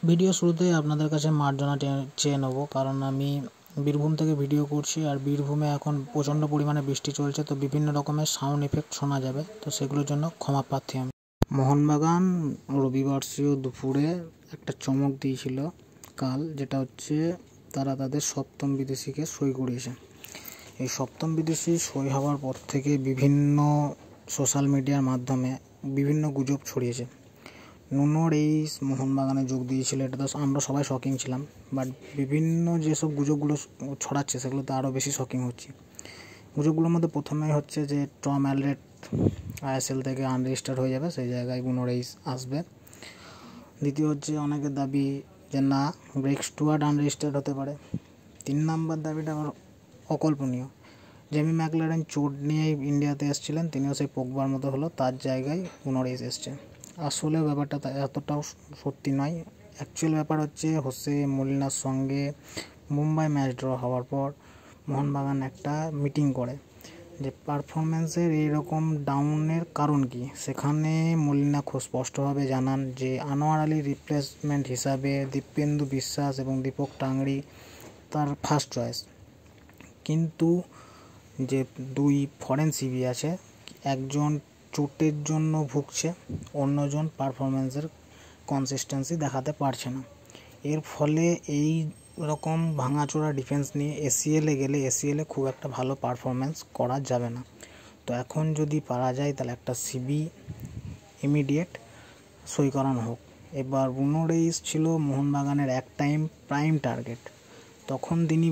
Video শুরুতেই আপনাদের কাছে মার্জনা চেয়ে নেব, কারণ আমি বীরভূম থেকে ভিডিও করছি আর বীরভূমে এখন প্রচণ্ড পরিমাণে বৃষ্টি চলছে, তো বিভিন্ন রকমের সাউন্ড ইফেক্ট শোনা যাবে, তো সেগুলোর জন্য ক্ষমা প্রার্থী আমি। মোহনবাগান রবিবাসীয় দুপুরে একটা চমক দিয়েছিল কাল, যেটা হচ্ছে তারা তাদের সপ্তম বিদেশিকে সই করিয়েছে। এই সপ্তম বিদেশি সই হওয়ার পর থেকে বিভিন্ন সোশ্যাল মিডিয়ার মাধ্যমে বিভিন্ন গুজব ছড়িয়েছে। নুনো রেইস মোহনবাগানে যোগ দিয়েছিল, এটা তো আমরা সবাই শকিং ছিলাম, বাট বিভিন্ন যেসব গুজবগুলো ছড়াচ্ছে সেগুলোতে আরও বেশি শকিং হচ্ছে। গুজবগুলোর মধ্যে প্রথমেই হচ্ছে যে টম অ্যালরেড ISL থেকে আনরেজিস্টার্ড হয়ে যাবে, সেই জায়গায় নুনো রেইস আসবে। দ্বিতীয় হচ্ছে অনেকের দাবি যে না, গ্রেগ স্টুয়ার্ট আনরেজিস্টার্ড হতে পারে। 3 নম্বর দাবিটা আবার অকল্পনীয়, জেমি ম্যাকলারেন চোট নিয়েই ইন্ডিয়াতে এসেছিলেন, তিনিও সেই পোগবার মতো হলো, তার জায়গায় নুনো রেইস এসছে। আসলে ব্যাপারটা এতটাও সত্যি নয়। অ্যাকচুয়াল ব্যাপার হচ্ছে হোসে মলিনার সঙ্গে মুম্বাই ম্যাচ ড্র হওয়ার পর মোহনবাগান একটা মিটিং করে যে পারফরমেন্সের এইরকম ডাউনের কারণ কি। সেখানে মলিনা খুব স্পষ্টভাবে জানান যে আনোয়ার আলীর রিপ্লেসমেন্ট হিসাবে দীপেন্দু বিশ্বাস এবং দীপক টাংরি তার ফার্স্ট চয়েস, কিন্তু যে 2 ফরেন সিবি আছে, একজন চোটের জন্য ভুগছে, অন্যজন পারফরমেন্সের কনসিস্টেন্সি দেখাতে পারছে না। এর ফলে এই রকম ভাঙাচোরা ডিফেন্স নিয়ে ACL-এ গেলে ACL-এ খুব একটা ভালো পারফরমেন্স করা যাবে না। তো এখন যদি পারা যায় তাহলে একটা সিবি ইমিডিয়েট সই করানো হোক। এবার নুনো রেইস ছিল মোহনবাগানের এক টাইম প্রাইম টার্গেট, তখন তিনি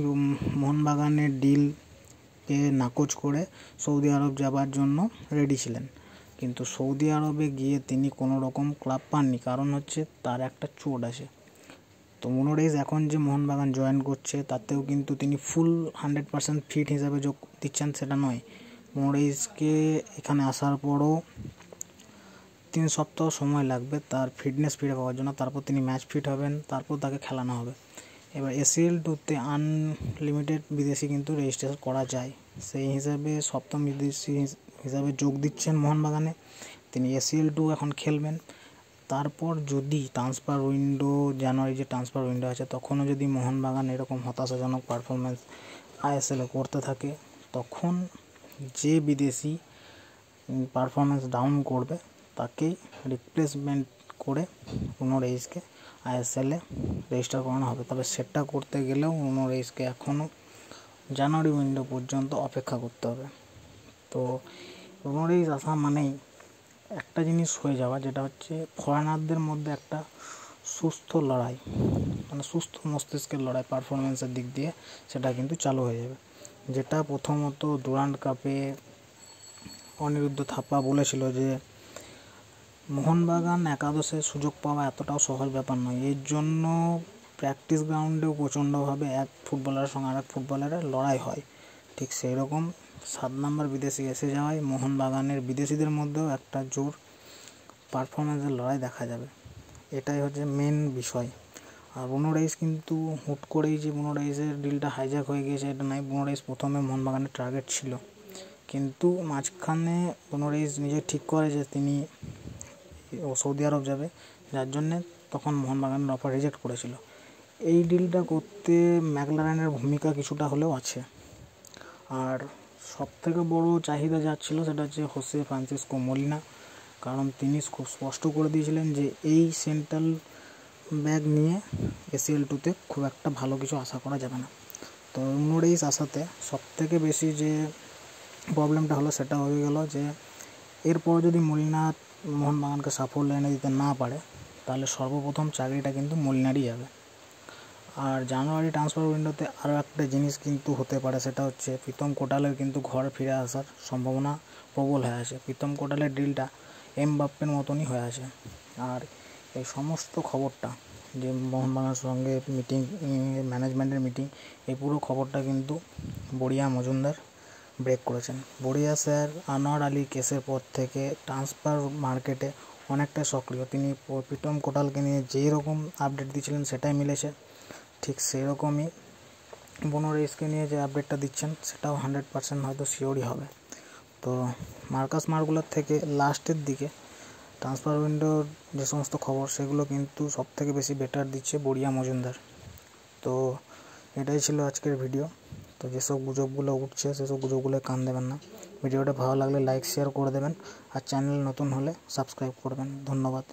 মোহনবাগানের ডিলকে নাকচ করে সৌদি আরব যাবার জন্য রেডি ছিলেন, কিন্তু সৌদি আরবে গিয়ে তিনি কোনো রকম ক্লাব পাননি, কারণ হচ্ছে তার একটা চোট আছে। তো নুনো রেইস এখন যে মোহনবাগান জয়েন করছে তাতেও কিন্তু তিনি ফুল 100% ফিট হিসাবে যোগ দিচ্ছেন সেটা নয়। নুনো রেইসকে এখানে আসার পরও 3 সপ্তাহ সময় লাগবে তার ফিটনেস ফিরে পাওয়ার জন্য, তারপর তিনি ম্যাচ ফিট হবেন, তারপর তাকে খেলানো হবে। এবার ACL-2-তে আনলিমিটেড বিদেশি কিন্তু রেজিস্ট্রেশন করা যায়, সেই হিসাবে সপ্তম বিদেশি হিসাবে যোগ দিচ্ছেন মোহনবাগানে, তিনি ACL-2 এখন খেলবেন। তারপর যদি ট্রান্সফার উইন্ডো, জানুয়ারি যে ট্রান্সফার উইন্ডো আছে, তখনও যদি মোহনবাগান এরকম হতাশাজনক পারফরমেন্স ISL-এ করতে থাকে, তখন যে বিদেশি পারফরমেন্স ডাউন করবে তাকেই রিপ্লেসমেন্ট করে নুনো রেইসকে ISL-এ রেজিস্টার করানো হবে। তবে সেটা করতে গেলেও নুনো রেইসকে এখনও জানুয়ারি উইন্ডো পর্যন্ত অপেক্ষা করতে হবে। তো নুনো রেইস আসা মানেই একটা জিনিস হয়ে যাওয়া, যেটা হচ্ছে ফরেনারদের মধ্যে একটা সুস্থ লড়াই, মানে সুস্থ মস্তিষ্কের লড়াই পারফরমেন্সের দিক দিয়ে, সেটা কিন্তু চালু হয়ে যাবে। যেটা প্রথমত ডুরান্ড কাপে অনিরুদ্ধ থাপা বলেছিল যে মোহনবাগান একাদশে সুযোগ পাওয়া এতটাও সহজ ব্যাপার নয়, এর জন্য প্র্যাকটিস গ্রাউন্ডেও প্রচণ্ডভাবে এক ফুটবলারের সঙ্গে আরেক ফুটবলারের লড়াই হয়। ঠিক সেই রকম 7 নম্বর বিদেশি এসে যাওয়ায় মোহনবাগানের বিদেশিদের মধ্যেও একটা জোর পারফরমেন্সের লড়াই দেখা যাবে, এটাই হচ্ছে মেন বিষয়। আর নুনো রেইস কিন্তু হুট করেই যে নুনো রেইসের ডিলটা হাইজ্যাক হয়ে গিয়েছে এটা নয়। নুনো রেইস প্রথমে মোহনবাগানের টার্গেট ছিল, কিন্তু মাঝখানে নুনো রেইস নিজে ঠিক করে যে তিনি সৌদি আরব যাবে, যার জন্যে তখন মোহনবাগানের অফার রিজেক্ট করেছিল। এই ডিলটা করতে ম্যাকলারেনের ভূমিকা কিছুটা হলেও আছে। আর সবথেকে বড় চাহিদা যা ছিল সেটা হচ্ছে হোসে ফ্রান্সিসকো মলিনা, কারণ তিনি খুব স্পষ্ট করে দিয়েছিলেন যে এই সেন্ট্রাল ব্যাগ নিয়ে ACL-2-তে খুব একটা ভালো কিছু আশা করা যাবে না। তো নুনো রেইস আসাতে সবথেকে বেশি যে প্রবলেমটা হলো সেটা হয়ে গেল যে এরপর যদি মলিনা মোহনবাগানকে সাফল্য এনে দিতে না পারে, তাহলে সর্বপ্রথম চাকরিটা কিন্তু মলিনারই যাবে। আর জানুয়ারি ট্রান্সফার উইন্ডোতে আরও একটা জিনিস কিন্তু হতে পারে, সেটা হচ্ছে প্রীতম কোটালের কিন্তু ঘরে ফিরে আসার সম্ভাবনা প্রবল হয়ে আছে। প্রীতম কোটালের ডিলটা এমবাপ্পের মতনই হয়ে আছে। আর এই সমস্ত খবরটা যে মোহনবাগানের সঙ্গে মিটিং, ম্যানেজমেন্টের মিটিং, এই পুরো খবরটা কিন্তু বড়িয়া মজুমদার ব্রেক করেছেন। বড়িয়া স্যার আনোয়ার আলী কেসের পর থেকে ট্রান্সফার মার্কেটে অনেকটা সক্রিয়। তিনি প্রীতম কোটালকে নিয়ে যেই রকম আপডেট দিয়েছিলেন সেটাই মিলেছে, ঠিক সেই রকমই নুনো রেইসকে নিয়ে যে আপডেটটা দিচ্ছেন সেটাও 100% হয়তো শিওরই হবে। তো মার্কাস মার্গুলার থেকে লাস্টের দিকে ট্রান্সফার উইন্ডোর যে সমস্ত খবর সেগুলো কিন্তু সবথেকে বেশি বেটার দিচ্ছে বড়িয়া মজুমদার। তো এটাই ছিল আজকের ভিডিও। তো যেসব গুজবগুলো উঠছে সেসব গুজবগুলো কান দেবেন না। ভিডিওটা ভালো লাগলে লাইক শেয়ার করে দেবেন, আর চ্যানেল নতুন হলে সাবস্ক্রাইব করবেন। ধন্যবাদ।